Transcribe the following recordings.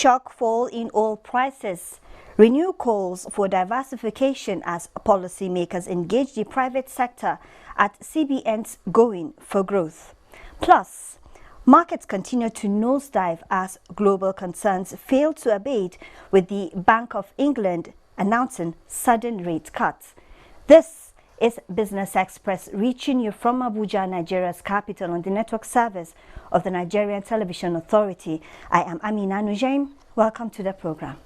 Shock fall in oil prices. Renew calls for diversification as policymakers engage the private sector at CBN's Going for Growth. Plus, markets continue to nosedive as global concerns fail to abate, with the Bank of England announcing sudden rate cuts. This is Business Express, reaching you from Abuja, Nigeria's capital, on the network service of the Nigerian Television Authority. I am Amina Nujaim. Welcome to the program.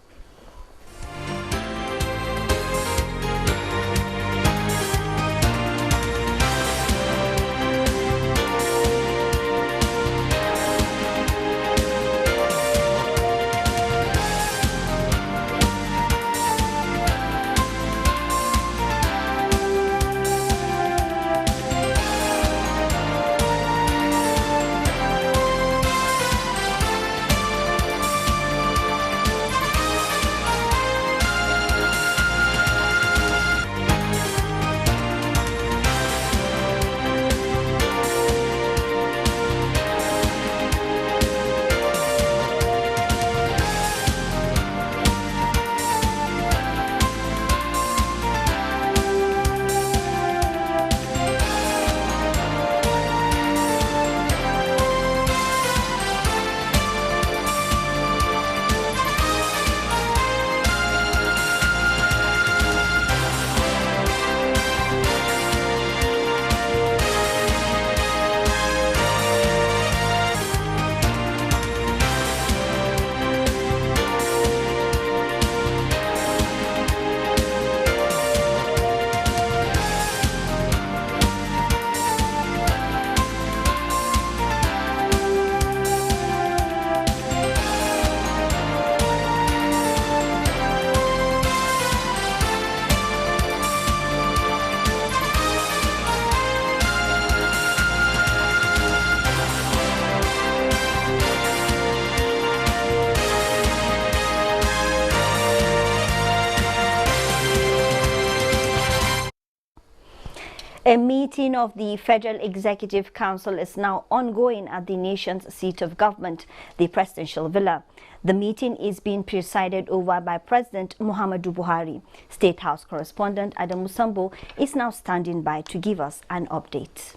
A meeting of the Federal Executive Council is now ongoing at the nation's seat of government, the Presidential Villa. The meeting is being presided over by President Muhammadu Buhari. State House correspondent Adam Musambo is now standing by to give us an update.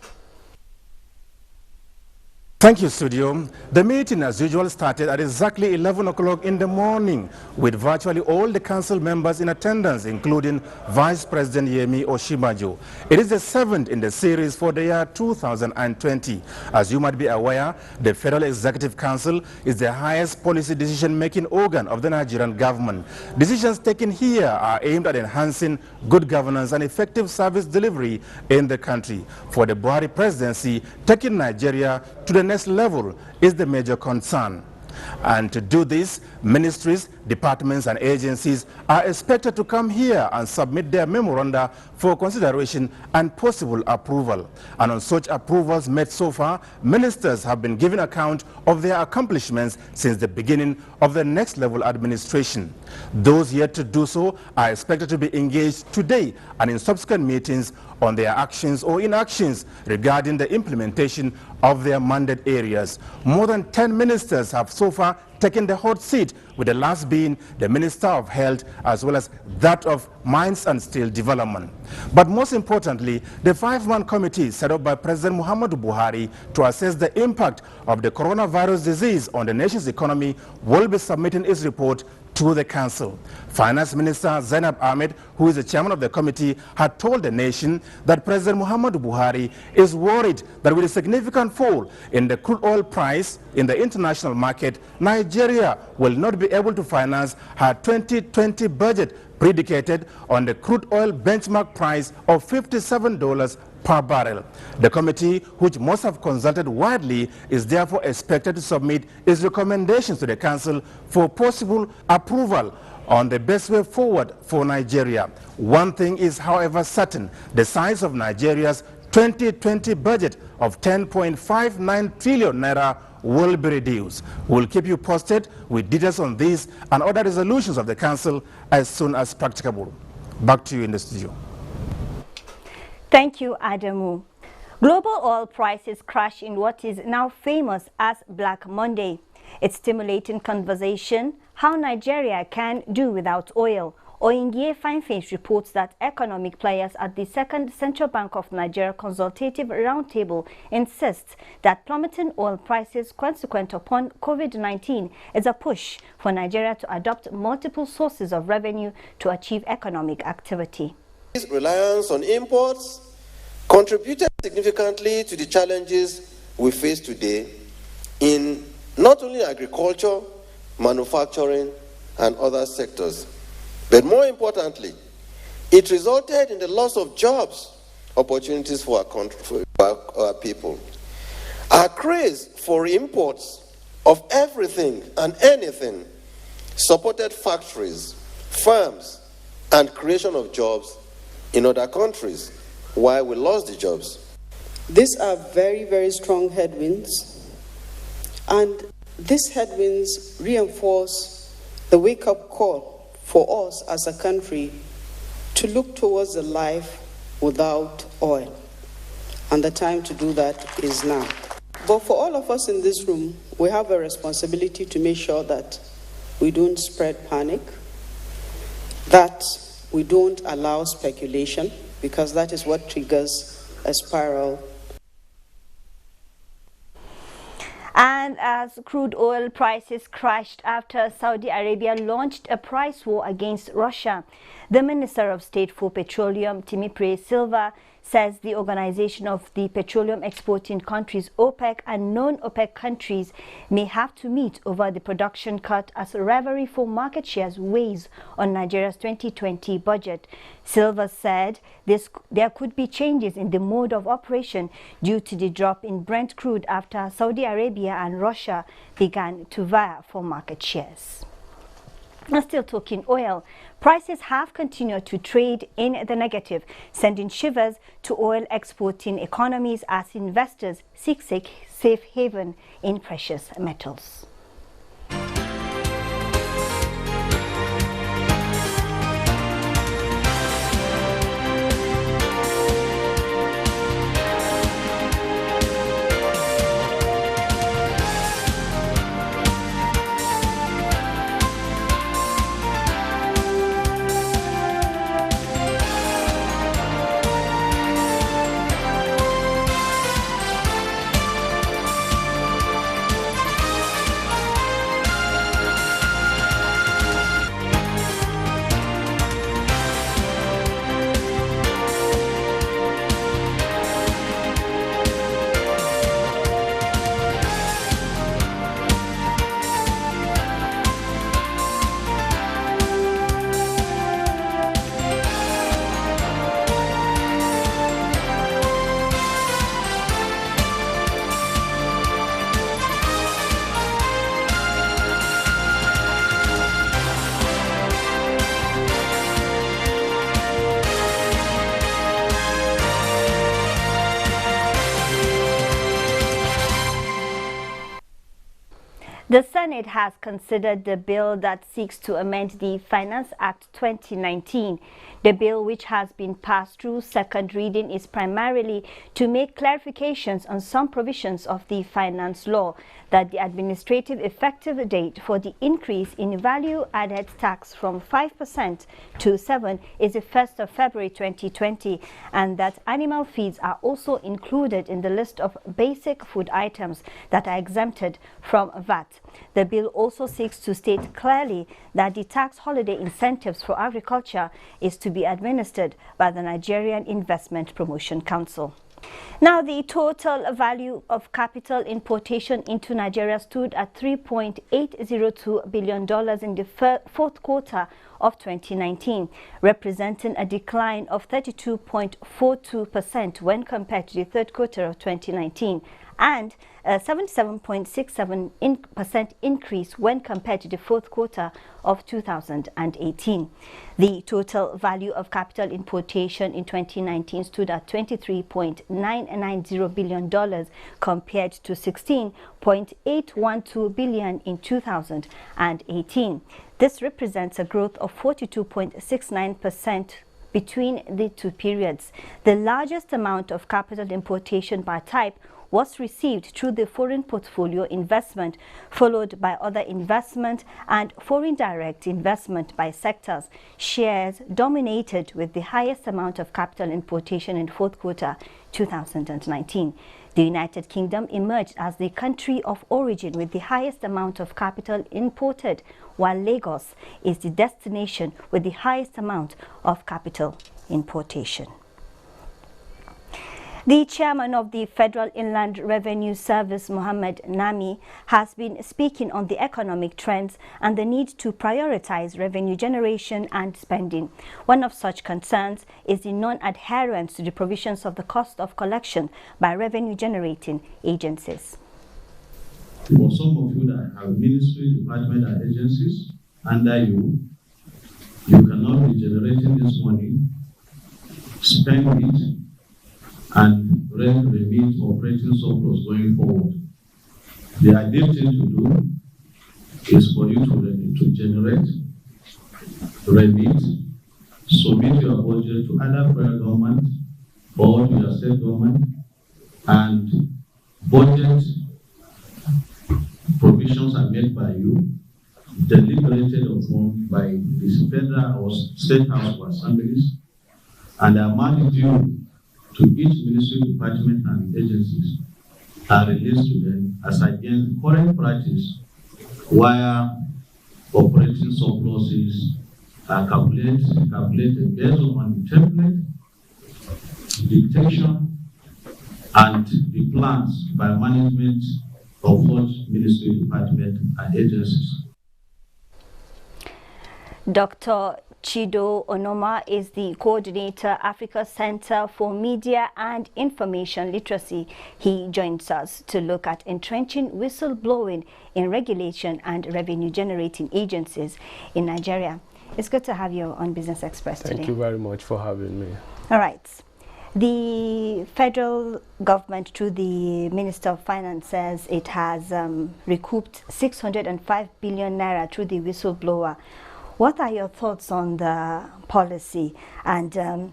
Thank you, studio. The meeting, as usual, started at exactly 11 o'clock in the morning, with virtually all the council members in attendance, including Vice President Yemi Osinbajo. It is the 7th in the series for the year 2020. As you might be aware, the Federal Executive Council is the highest policy decision-making organ of the Nigerian government. Decisions taken here are aimed at enhancing good governance and effective service delivery in the country. For the Buhari presidency, taking Nigeria to the next level is the major concern. And to do this, ministries, departments and agencies are expected to come here and submit their memoranda for consideration and possible approval. And on such approvals made so far, ministers have been given account of their accomplishments since the beginning of the next level administration. Those yet to do so are expected to be engaged today and in subsequent meetings on their actions or inactions regarding the implementation of their mandate areas. More than 10 ministers have so far taken the hot seat, with the last being the Minister of Health as well as that of Mines and Steel Development. But most importantly, the 5-man committee set up by President Muhammadu Buhari to assess the impact of the coronavirus disease on the nation's economy will be submitting its report to the council. Finance Minister Zainab Ahmed, who is the chairman of the committee, had told the nation that President Muhammadu Buhari is worried that with a significant fall in the crude oil price in the international market, Nigeria will not be able to finance her 2020 budget predicated on the crude oil benchmark price of $57 per barrel. The committee, which must have consulted widely, is therefore expected to submit its recommendations to the council for possible approval on the best way forward for Nigeria. One thing is, however, certain: the size of Nigeria's 2020 budget of 10.59 trillion naira will be reduced. We'll keep you posted with details on this and other resolutions of the council as soon as practicable. Back to you in the studio. Thank you, Adamu. Global oil prices crashed in what is now famous as Black Monday. It's stimulating conversation how Nigeria can do without oil. Oyingie Fineface reports that economic players at the Second Central Bank of Nigeria Consultative Roundtable insist that plummeting oil prices consequent upon COVID-19 is a push for Nigeria to adopt multiple sources of revenue to achieve economic activity. This reliance on imports contributed significantly to the challenges we face today in not only agriculture, manufacturing, and other sectors. But more importantly, it resulted in the loss of jobs, opportunities for our country, for our people. Our craze for imports of everything and anything supported factories, farms, and creation of jobs in other countries, while we lost the jobs. These are very, very strong headwinds, and these headwinds reinforce the wake-up call for us as a country to look towards a life without oil. And the time to do that is now. But for all of us in this room, we have a responsibility to make sure that we don't spread panic, that we don't allow speculation, because that is what triggers a spiral. And as crude oil prices crashed after Saudi Arabia launched a price war against Russia, the Minister of State for Petroleum, Timipre Silva, says the Organization of the Petroleum Exporting Countries, OPEC, and non-OPEC countries may have to meet over the production cut as rivalry for market shares weighs on Nigeria's 2020 budget. Silva said there could be changes in the mode of operation due to the drop in Brent crude after Saudi Arabia and Russia began to vie for market shares. And still talking oil, prices have continued to trade in the negative, sending shivers to oil exporting economies as investors seek safe haven in precious metals. The Senate has considered the bill that seeks to amend the Finance Act 2019. The bill, which has been passed through second reading, is primarily to make clarifications on some provisions of the finance law, that the administrative effective date for the increase in value-added tax from 5% to 7% is the 1st of February 2020, and that animal feeds are also included in the list of basic food items that are exempted from VAT. The bill also seeks to state clearly that the tax holiday incentives for agriculture is to be administered by the Nigerian Investment Promotion Council. Now, the total value of capital importation into Nigeria stood at $3.802 billion in the fourth quarter of 2019, representing a decline of 32.42% when compared to the third quarter of 2019, and a 77.67% increase when compared to the fourth quarter of 2018. The total value of capital importation in 2019 stood at $23.990 billion compared to $16.812 billion in 2018. This represents a growth of 42.69% between the two periods. The largest amount of capital importation by type was received through the foreign portfolio investment, followed by other investment and foreign direct investment by sectors. Shares dominated with the highest amount of capital importation in fourth quarter 2019. The United Kingdom emerged as the country of origin with the highest amount of capital imported, while Lagos is the destination with the highest amount of capital importation. The chairman of the Federal Inland Revenue Service, Mohammed Nami, has been speaking on the economic trends and the need to prioritize revenue generation and spending. One of such concerns is the non-adherence to the provisions of the cost of collection by revenue-generating agencies. For some of you that have ministry, department, and agencies under you, you cannot be generating this money, spend it, and remit operating surplus going forward. The ideal thing to do is for you to generate, remit, submit your budget to either federal government or to your state government, and budget provisions are made by you, deliberated upon by the federal or state house or assemblies, and the amount due to each ministry, department, and agencies are released to them as against the current practice, where operating surpluses are calculated based on the template, dictation, and the plans by management of such ministry, department, and agencies. Dr. Chido Onoma is the coordinator, Africa Center for Media and Information Literacy. He joins us to look at entrenching whistleblowing in regulation and revenue-generating agencies in Nigeria. It's good to have you on Business Express today. Thank you very much for having me. All right. The federal government, through the Minister of Finance, says it has recouped 605 billion naira through the whistleblower. What are your thoughts on the policy, and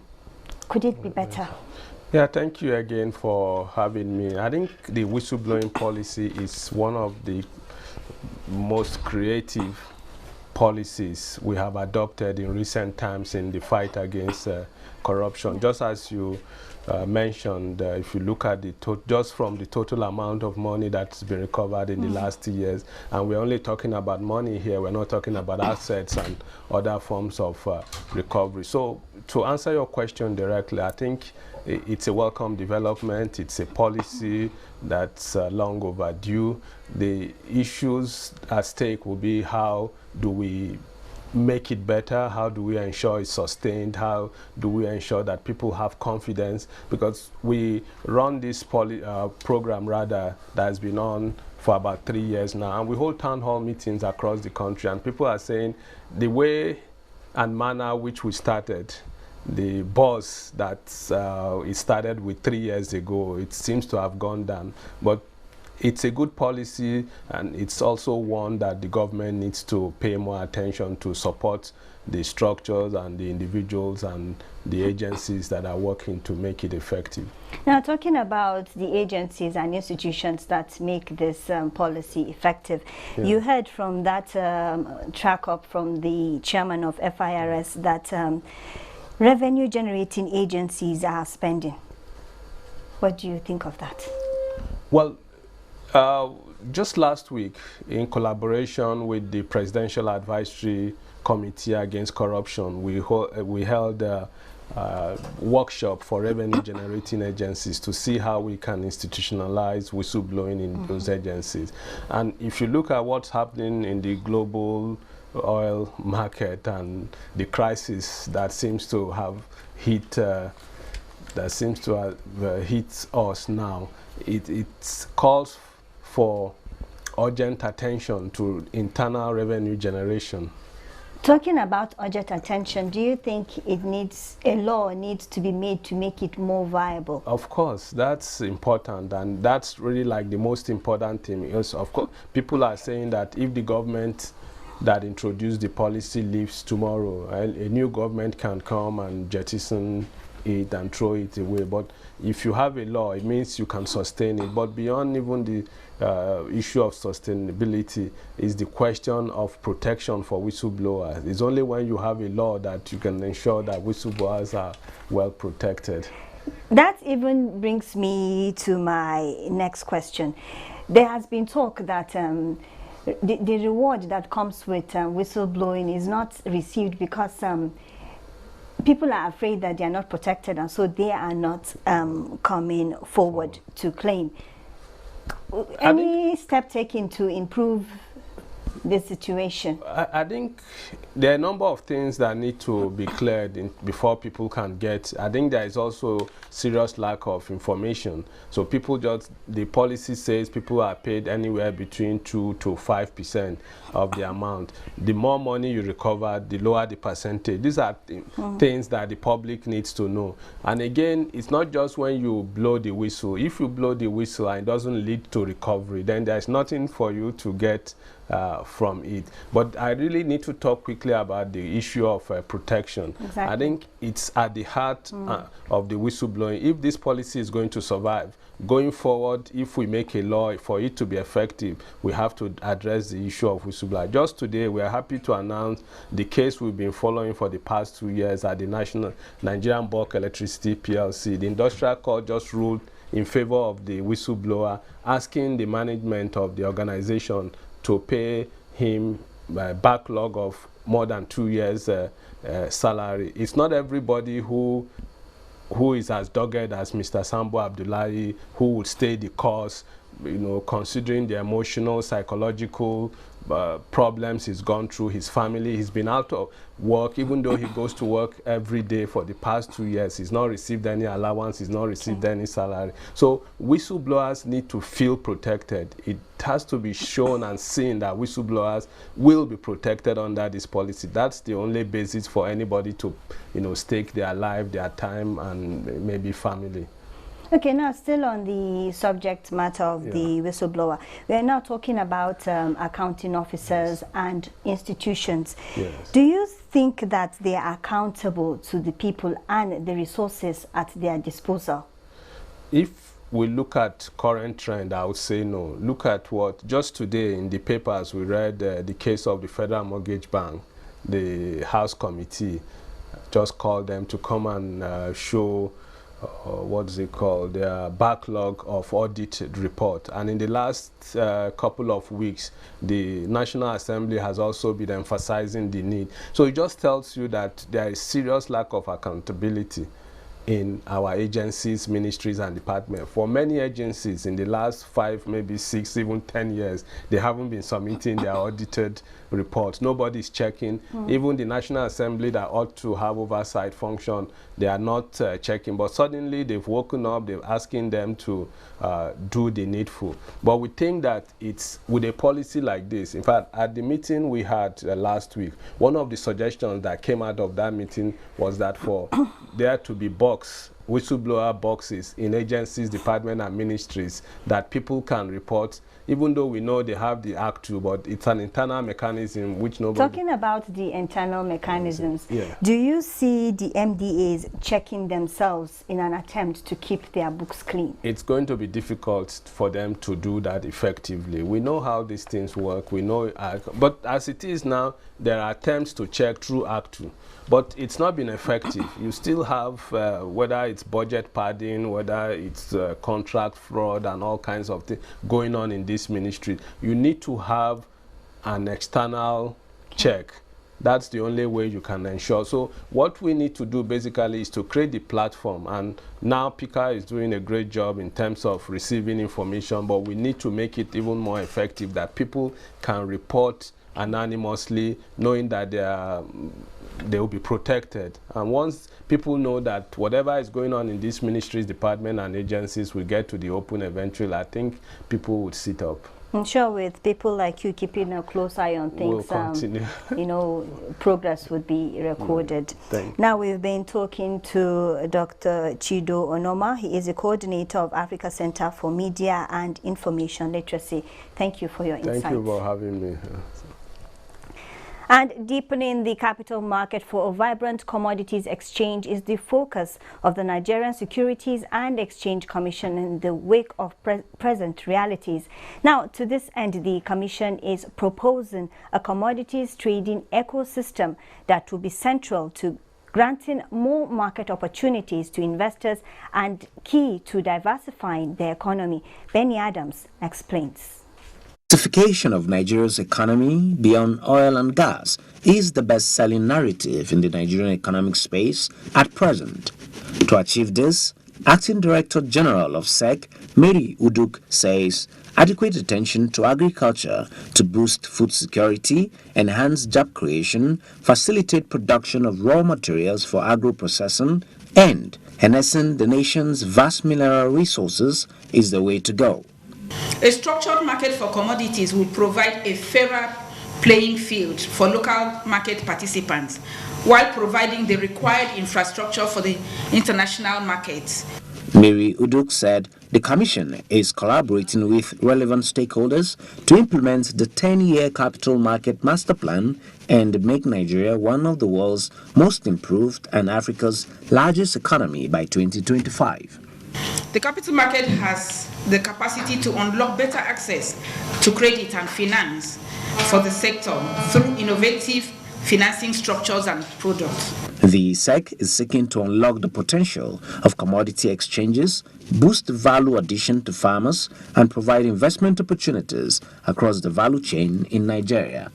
could it be better? Yeah, thank you again for having me. I think the whistleblowing policy is one of the most creative policies we have adopted in recent times in the fight against corruption. Just as you mentioned, if you look at the just from the total amount of money that's been recovered in the last 2 years, and we're only talking about money here, we're not talking about assets and other forms of recovery. So to answer your question directly, I think it's a welcome development. It's a policy that's long overdue. The issues at stake will be, how do we make it better? How do we ensure it's sustained? How do we ensure that people have confidence? Because we run this program that has been on for about 3 years now, and we hold town hall meetings across the country, and people are saying the way and manner which we started, the buzz that it started with 3 years ago, it seems to have gone down. But it's a good policy, and it's also one that the government needs to pay more attention to support the structures and the individuals and the agencies that are working to make it effective. Now, talking about the agencies and institutions that make this policy effective, you heard from that track up from the chairman of FIRS that revenue generating agencies are spending. What do you think of that? Well, just last week, in collaboration with the Presidential Advisory Committee Against Corruption, we held a workshop for revenue generating agencies to see how we can institutionalize whistleblowing in those agencies. And if you look at what's happening in the global oil market and the crisis that seems to have hit hit us now, it calls for urgent attention to internal revenue generation. Talking about urgent attention, do you think a law needs to be made to make it more viable? Of course, that's important, and that's really like the most important thing. Because of course, people are saying that if the government that introduced the policy leaves tomorrow, a new government can come and jettison it and throw it away. But if you have a law, it means you can sustain it. But beyond even the issue of sustainability is the question of protection for whistleblowers. It's only when you have a law that you can ensure that whistleblowers are well protected. That even brings me to my next question. There has been talk that the reward that comes with whistleblowing is not received because people are afraid that they are not protected, and so they are not coming forward to claim. Any step taken to improve the situation? I think there are a number of things that need to be cleared before people can get. I think there is also serious lack of information. So people the policy says people are paid anywhere between 2 to 5% of the amount. The more money you recover, the lower the percentage. These are things that the public needs to know. And again, it's not just when you blow the whistle. If you blow the whistle and it doesn't lead to recovery, then there's nothing for you to get from it. But I really need to talk quickly about the issue of protection. Exactly. I think it's at the heart of the whistleblowing. If this policy is going to survive, going forward, if we make a law for it to be effective, we have to address the issue of whistleblowing. Just today, we are happy to announce the case we've been following for the past 2 years at the Nigerian Bulk Electricity PLC. The industrial court just ruled in favor of the whistleblower, asking the management of the organization to pay him a backlog of more than 2 years salary. It's not everybody who is as dogged as Mr. Sambo Abdullahi, who would stay the course, considering the emotional, psychological problems he's gone through, his family. He's been out of work, even though he goes to work every day for the past 2 years. He's not received any allowance, he's not received any salary. So whistleblowers need to feel protected. It has to be shown and seen that whistleblowers will be protected under this policy. That's the only basis for anybody to, stake their life, their time, and maybe family. Okay, now still on the subject matter of the whistleblower, we are now talking about accounting officers and institutions. Yes. Do you think that they are accountable to the people and the resources at their disposal? If we look at current trend, I would say no. Look at what, just today in the papers we read the case of the Federal Mortgage Bank. The House Committee just called them to come and show what's it called, their backlog of audited report. And in the last couple of weeks, the National Assembly has also been emphasizing the need. So it just tells you that there is serious lack of accountability in our agencies, ministries, and departments. For many agencies, in the last 5, maybe 6, even 10 years, they haven't been submitting their audited reports. Nobody's checking. Even the National Assembly that ought to have oversight function, they are not checking. But suddenly they've woken up, they're asking them to do the needful. But we think that it's with a policy like this. In fact, at the meeting we had last week, one of the suggestions that came out of that meeting was that for there to be whistleblower boxes in agencies, departments, and ministries that people can report, even though we know they have the Act 2, but it's an internal mechanism which nobody... Talking about the internal mechanisms, Yeah. do you see the MDAs checking themselves in an attempt to keep their books clean? It's going to be difficult for them to do that effectively. We know how these things work. We know, but as it is now, there are attempts to check through Act 2. But it's not been effective. You still have, whether it's budget padding, whether it's contract fraud and all kinds of things going on in this ministry. You need to have an external check. That's the only way you can ensure. So what we need to do basically is to create the platform. And now PICA is doing a great job in terms of receiving information, but we need to make it even more effective, that people can report anonymously, knowing that they will be protected. And once people know that whatever is going on in these ministries, departments, and agencies will get to the open eventually, I think people would sit up. I'm sure with people like you keeping a close eye on things, We'll continue. Progress would be recorded. Thank you. Now we've been talking to Dr. Chido Onoma. He is the coordinator of Africa Center for Media and Information Literacy. Thank you for your insights. Thank you for having me. And deepening the capital market for a vibrant commodities exchange is the focus of the Nigerian Securities and Exchange Commission in the wake of present realities. Now, to this end, the Commission is proposing a commodities trading ecosystem that will be central to granting more market opportunities to investors and key to diversifying the economy. Benny Adams explains. Diversification of Nigeria's economy beyond oil and gas is the best-selling narrative in the Nigerian economic space at present. To achieve this, Acting Director General of SEC, Mary Uduk, says adequate attention to agriculture to boost food security, enhance job creation, facilitate production of raw materials for agro-processing, and harnessing the nation's vast mineral resources is the way to go. A structured market for commodities will provide a fairer playing field for local market participants while providing the required infrastructure for the international markets. Mary Uduk said the Commission is collaborating with relevant stakeholders to implement the 10-year Capital Market Master Plan and make Nigeria one of the world's most improved and Africa's largest economy by 2025. The capital market has the capacity to unlock better access to credit and finance for the sector through innovative financing structures and products. The SEC is seeking to unlock the potential of commodity exchanges, boost value addition to farmers, and provide investment opportunities across the value chain in Nigeria.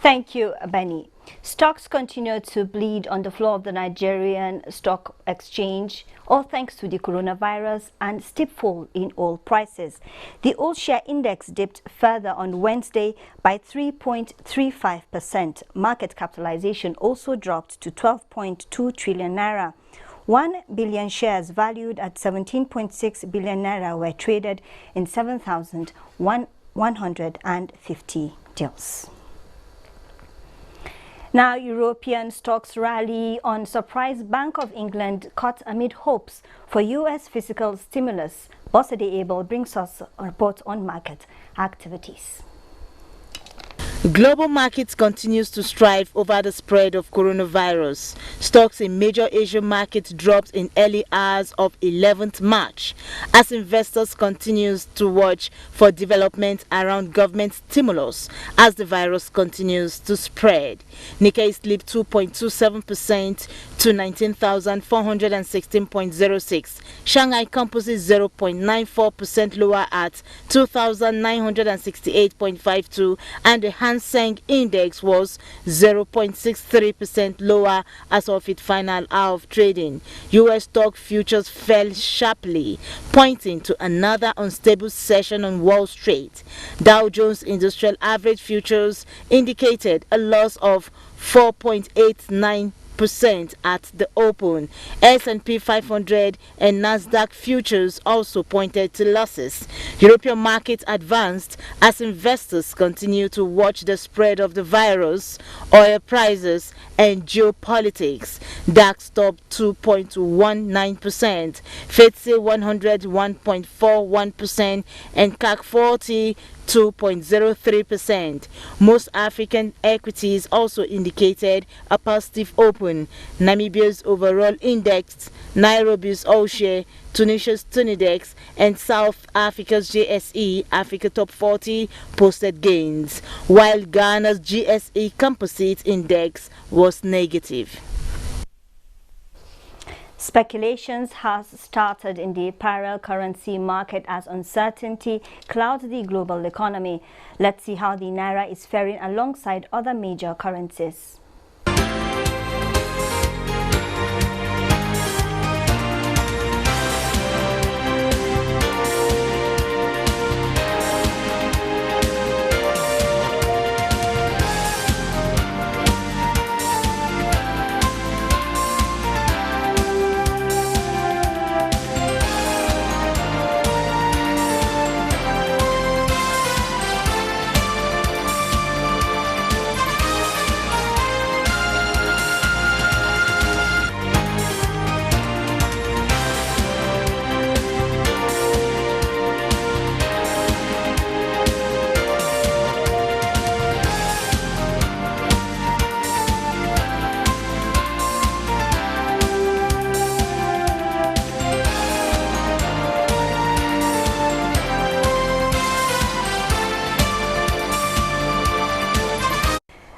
Thank you, Benny. Stocks continue to bleed on the floor of the Nigerian Stock Exchange, all thanks to the coronavirus and steep fall in oil prices. The oil share index dipped further on Wednesday by 3.35%. Market capitalization also dropped to 12.2 trillion naira. 1 billion shares valued at 17.6 billion naira were traded in 7,150 deals. Now, European stocks rally on surprise Bank of England cut amid hopes for U.S. fiscal stimulus. Bosede Abel brings us a report on market activities. Global markets continues to strive over the spread of coronavirus. Stocks in major Asian markets dropped in early hours of 11th March as investors continues to watch for development around government stimulus as the virus continues to spread. Nikkei slipped 2.27% to 19,416.06. Shanghai Composite 0.94% lower at 2,968.52, and the Hang Seng Index was 0.63% lower as of its final hour of trading. U.S. stock futures fell sharply, pointing to another unstable session on Wall Street. Dow Jones Industrial Average futures indicated a loss of 4.89% at the open. S&P 500 and Nasdaq futures also pointed to losses. European markets advanced as investors continue to watch the spread of the virus, oil prices, and geopolitics. DAX topped 2.19%, FTSE 100 1.41%, and CAC 40 2.03%. Most African equities also indicated a positive open. Namibia's overall index, Nairobi's All-Share, Tunisia's Tunidex, and South Africa's JSE Africa Top 40 posted gains, while Ghana's GSE Composite Index was negative. Speculations has started in the parallel currency market as uncertainty clouds the global economy. Let's see how the Naira is faring alongside other major currencies.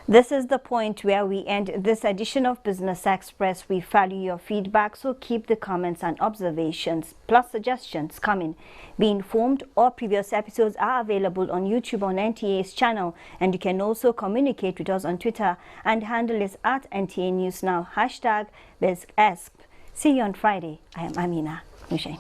This is the point where we end this edition of Business Express. We value your feedback, so keep the comments and observations plus suggestions coming. Be informed, all previous episodes are available on YouTube on NTA's channel, and you can also communicate with us on Twitter, and handle is at NTA News Now, #BizEsp. See you on Friday. I am Amina Hussein.